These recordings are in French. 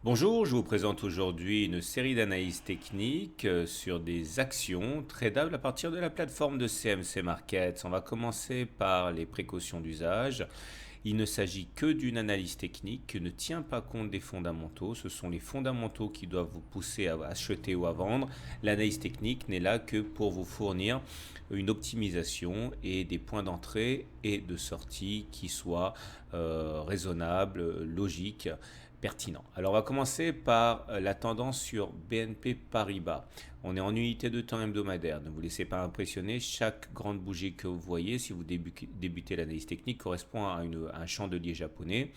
Bonjour, je vous présente aujourd'hui une série d'analyses techniques sur des actions tradables à partir de la plateforme de CMC Markets. On va commencer par les précautions d'usage. Il ne s'agit que d'une analyse technique qui ne tient pas compte des fondamentaux. Ce sont les fondamentaux qui doivent vous pousser à acheter ou à vendre. L'analyse technique n'est là que pour vous fournir une optimisation et des points d'entrée et de sortie qui soient raisonnables, logiques, pertinents. Alors on va commencer par la tendance sur BNP Paribas. On est en unité de temps hebdomadaire. Ne vous laissez pas impressionner. Chaque grande bougie que vous voyez, si vous débutez l'analyse technique, correspond à un chandelier japonais.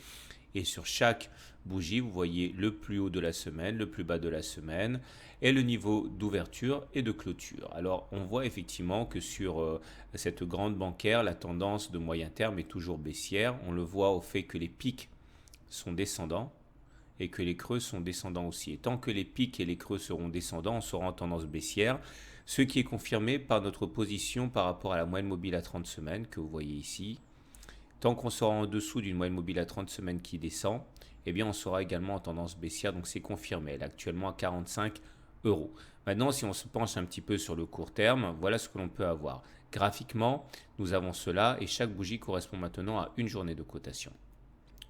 Et sur chaque bougie, vous voyez le plus haut de la semaine, le plus bas de la semaine et le niveau d'ouverture et de clôture. Alors on voit effectivement que sur cette grande bancaire, la tendance de moyen terme est toujours baissière. On le voit au fait que les pics sont descendants et que les creux sont descendants aussi. Et tant que les pics et les creux seront descendants, on sera en tendance baissière, ce qui est confirmé par notre position par rapport à la moyenne mobile à 30 semaines que vous voyez ici. Tant qu'on sera en dessous d'une moyenne mobile à 30 semaines qui descend, eh bien on sera également en tendance baissière, donc c'est confirmé. Elle est actuellement à 45 euros. Maintenant, si on se penche un petit peu sur le court terme, voilà ce que l'on peut avoir. Graphiquement, nous avons cela et chaque bougie correspond maintenant à une journée de cotation.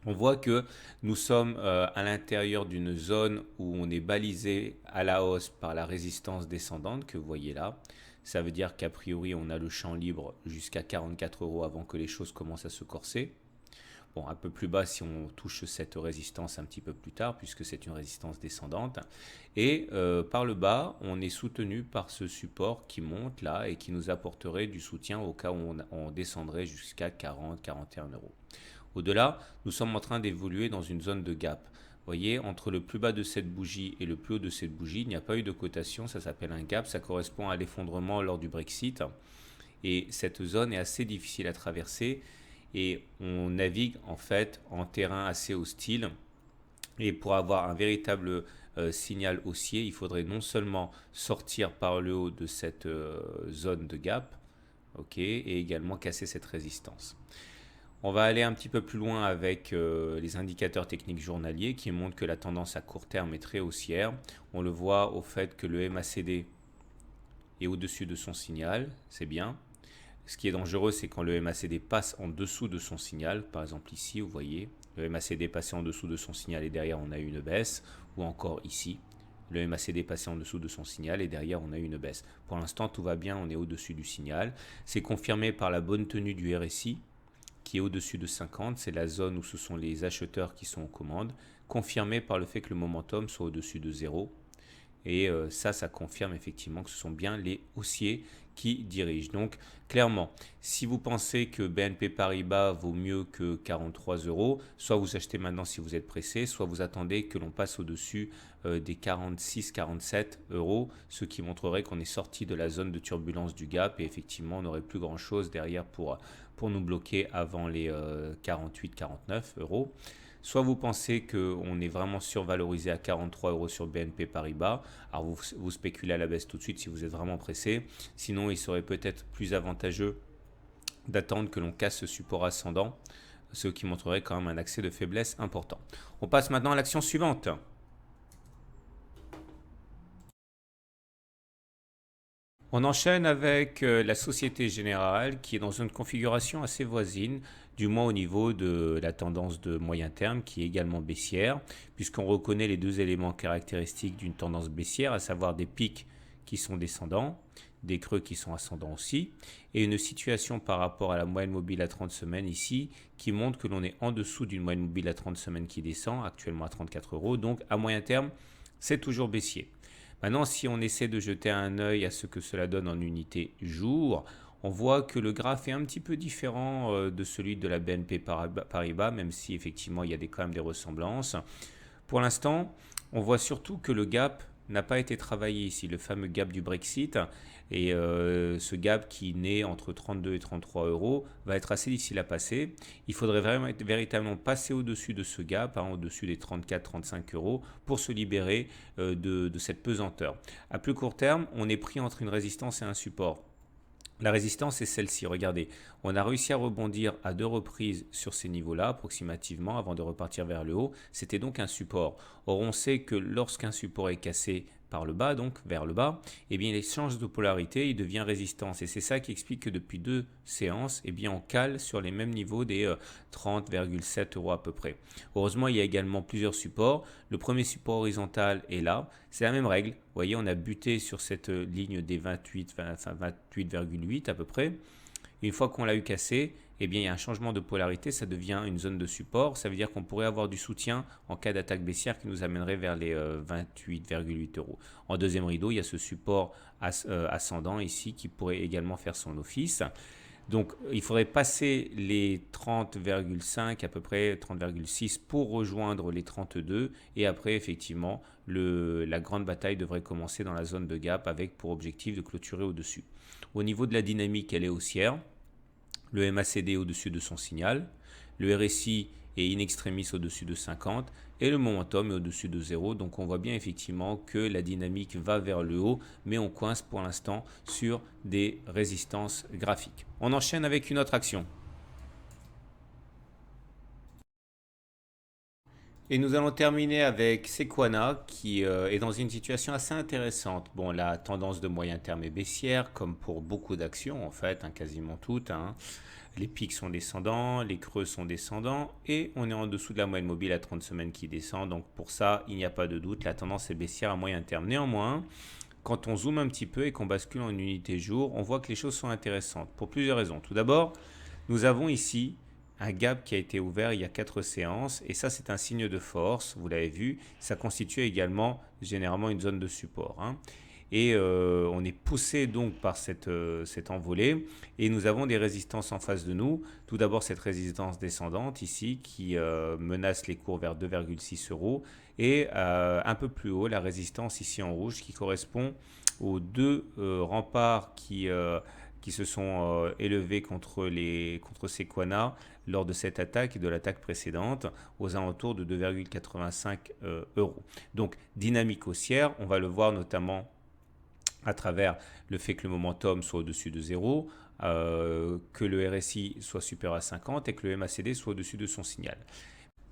On voit que nous sommes à l'intérieur d'une zone où on est balisé à la hausse par la résistance descendante que vous voyez là. Ça veut dire qu'a priori, on a le champ libre jusqu'à 44 euros avant que les choses commencent à se corser. Bon, un peu plus bas si on touche cette résistance un petit peu plus tard, puisque c'est une résistance descendante. Et par le bas, on est soutenu par ce support qui monte là et qui nous apporterait du soutien au cas où on descendrait jusqu'à 40-41 euros. Au-delà, nous sommes en train d'évoluer dans une zone de gap. Vous voyez, entre le plus bas de cette bougie et le plus haut de cette bougie, il n'y a pas eu de cotation, ça s'appelle un gap, ça correspond à l'effondrement lors du Brexit. Et cette zone est assez difficile à traverser et on navigue en fait en terrain assez hostile. Et pour avoir un véritable signal haussier, il faudrait non seulement sortir par le haut de cette zone de gap, ok, et également casser cette résistance. On va aller un petit peu plus loin avec les indicateurs techniques journaliers qui montrent que la tendance à court terme est très haussière. On le voit au fait que le MACD est au-dessus de son signal, c'est bien. Ce qui est dangereux, c'est quand le MACD passe en dessous de son signal. Par exemple ici, vous voyez, le MACD passé en dessous de son signal et derrière on a eu une baisse. Ou encore ici, le MACD passé en dessous de son signal et derrière on a eu une baisse. Pour l'instant, tout va bien, on est au-dessus du signal. C'est confirmé par la bonne tenue du RSI qui est au-dessus de 50. C'est la zone où ce sont les acheteurs qui sont en commande. Confirmé par le fait que le momentum soit au-dessus de 0. Et ça confirme effectivement que ce sont bien les haussiers qui dirigent. Donc clairement, si vous pensez que BNP Paribas vaut mieux que 43 euros, soit vous achetez maintenant si vous êtes pressé, soit vous attendez que l'on passe au-dessus des 46-47 euros, ce qui montrerait qu'on est sorti de la zone de turbulence du gap et effectivement on n'aurait plus grand-chose derrière pour nous bloquer avant les 48-49 euros. Soit vous pensez qu'on est vraiment survalorisé à 43 euros sur BNP Paribas, alors vous spéculez à la baisse tout de suite si vous êtes vraiment pressé. Sinon, il serait peut-être plus avantageux d'attendre que l'on casse ce support ascendant, ce qui montrerait quand même un accès de faiblesse important. On passe maintenant à l'action suivante. On enchaîne avec la Société Générale qui est dans une configuration assez voisine, du moins au niveau de la tendance de moyen terme qui est également baissière, puisqu'on reconnaît les deux éléments caractéristiques d'une tendance baissière, à savoir des pics qui sont descendants, des creux qui sont ascendants aussi, et une situation par rapport à la moyenne mobile à 30 semaines ici qui montre que l'on est en dessous d'une moyenne mobile à 30 semaines qui descend, actuellement à 34 euros, donc à moyen terme, c'est toujours baissier. Maintenant, si on essaie de jeter un œil à ce que cela donne en unité jour, on voit que le graphe est un petit peu différent de celui de la BNP Paribas, même si effectivement il y a quand même des ressemblances. Pour l'instant, on voit surtout que le gap n'a pas été travaillé ici, le fameux gap du Brexit. Et ce gap qui naît entre 32 et 33 euros va être assez difficile à passer. Il faudrait véritablement passer au-dessus de ce gap, au-dessus des 34-35 euros, pour se libérer de cette pesanteur. À plus court terme, on est pris entre une résistance et un support. La résistance est celle-ci. Regardez, on a réussi à rebondir à 2 reprises sur ces niveaux-là, approximativement, avant de repartir vers le haut. C'était donc un support. Or, on sait que lorsqu'un support est cassé par le bas, donc vers le bas, eh bien, il change de polarité, il devient résistance. Et c'est ça qui explique que depuis 2 séances, eh bien, on cale sur les mêmes niveaux des 30,7 euros à peu près. Heureusement, il y a également plusieurs supports. Le premier support horizontal est là. C'est la même règle. Vous voyez, on a buté sur cette ligne des 28,8 à peu près. Une fois qu'on l'a eu cassé, eh bien, il y a un changement de polarité, ça devient une zone de support. Ça veut dire qu'on pourrait avoir du soutien en cas d'attaque baissière qui nous amènerait vers les 28,8 euros. En deuxième rideau, il y a ce support ascendant ici qui pourrait également faire son office. Donc, il faudrait passer les 30,5 à peu près 30,6 pour rejoindre les 32. Et après, effectivement, la grande bataille devrait commencer dans la zone de gap avec pour objectif de clôturer au-dessus. Au niveau de la dynamique, elle est haussière. Le MACD au-dessus de son signal. Le RSI est in extremis au-dessus de 50 et le momentum est au-dessus de 0. Donc on voit bien effectivement que la dynamique va vers le haut, mais on coince pour l'instant sur des résistances graphiques. On enchaîne avec une autre action. Et nous allons terminer avec Sequana qui est dans une situation assez intéressante. Bon, la tendance de moyen terme est baissière, comme pour beaucoup d'actions en fait, hein, quasiment toutes, hein. Les pics sont descendants, les creux sont descendants et on est en dessous de la moyenne mobile à 30 semaines qui descend. Donc pour ça, il n'y a pas de doute, la tendance est baissière à moyen terme. Néanmoins, quand on zoome un petit peu et qu'on bascule en unité jour, on voit que les choses sont intéressantes pour plusieurs raisons. Tout d'abord, nous avons ici un gap qui a été ouvert il y a 4 séances et ça c'est un signe de force, vous l'avez vu, ça constitue également généralement une zone de support, hein. Et on est poussé donc par cette envolée et nous avons des résistances en face de nous. Tout d'abord cette résistance descendante ici qui menace les cours vers 2,6 euros et un peu plus haut la résistance ici en rouge qui correspond aux deux remparts qui se sont élevés contre Sequana lors de cette attaque et de l'attaque précédente aux alentours de 2,85 euros. Donc dynamique haussière, on va le voir notamment à travers le fait que le momentum soit au-dessus de 0, que le RSI soit supérieur à 50 et que le MACD soit au-dessus de son signal.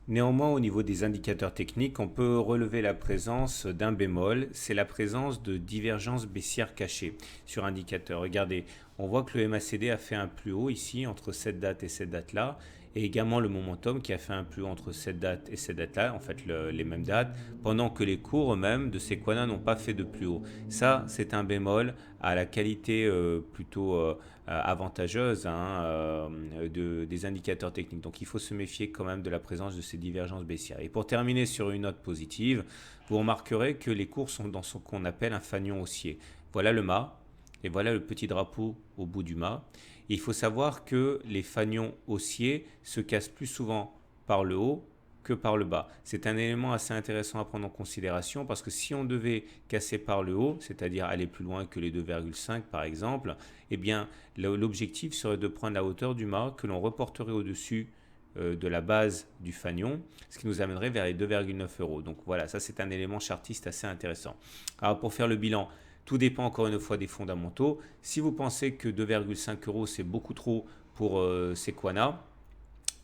Néanmoins, au niveau des indicateurs techniques, on peut relever la présence d'un bémol, c'est la présence de divergences baissières cachées sur indicateur. Regardez, on voit que le MACD a fait un plus haut ici entre cette date et cette date-là, et également le momentum qui a fait un plus haut entre cette date et cette date-là, en fait les mêmes dates, pendant que les cours eux-mêmes de Sequana n'ont pas fait de plus haut. Ça, c'est un bémol à la qualité plutôt avantageuse, hein, des indicateurs techniques. Donc il faut se méfier quand même de la présence de ces divergences baissières. Et pour terminer sur une note positive, vous remarquerez que les cours sont dans ce qu'on appelle un fanion haussier. Voilà le mât et voilà le petit drapeau au bout du mât. Et il faut savoir que les fanions haussiers se cassent plus souvent par le haut que par le bas. C'est un élément assez intéressant à prendre en considération parce que si on devait casser par le haut, c'est-à-dire aller plus loin que les 2,5 par exemple, eh bien l'objectif serait de prendre la hauteur du mât que l'on reporterait au-dessus de la base du fanion, ce qui nous amènerait vers les 2,9 euros. Donc voilà, ça c'est un élément chartiste assez intéressant. Alors pour faire le bilan, tout dépend encore une fois des fondamentaux. Si vous pensez que 2,5 euros c'est beaucoup trop pour Sequana,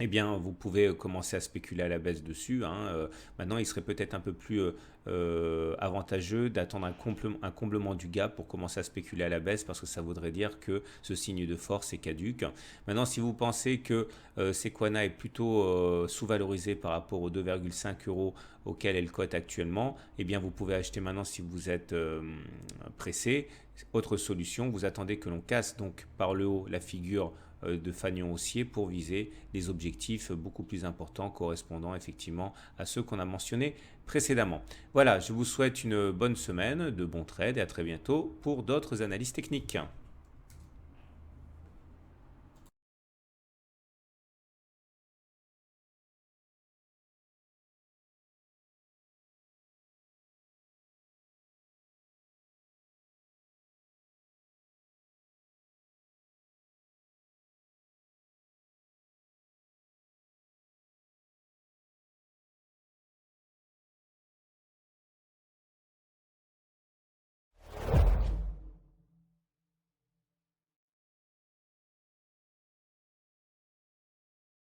eh bien, vous pouvez commencer à spéculer à la baisse dessus, hein. Maintenant, il serait peut-être un peu plus avantageux d'attendre un comblement du gap pour commencer à spéculer à la baisse parce que ça voudrait dire que ce signe de force est caduque. Maintenant, si vous pensez que Sequana est plutôt sous-valorisé par rapport aux 2,5 euros auquel elle cote actuellement, eh bien, vous pouvez acheter maintenant si vous êtes pressé. Autre solution, vous attendez que l'on casse donc par le haut la figure de fanion haussier pour viser des objectifs beaucoup plus importants correspondant effectivement à ceux qu'on a mentionnés précédemment. Voilà, je vous souhaite une bonne semaine, de bons trades et à très bientôt pour d'autres analyses techniques.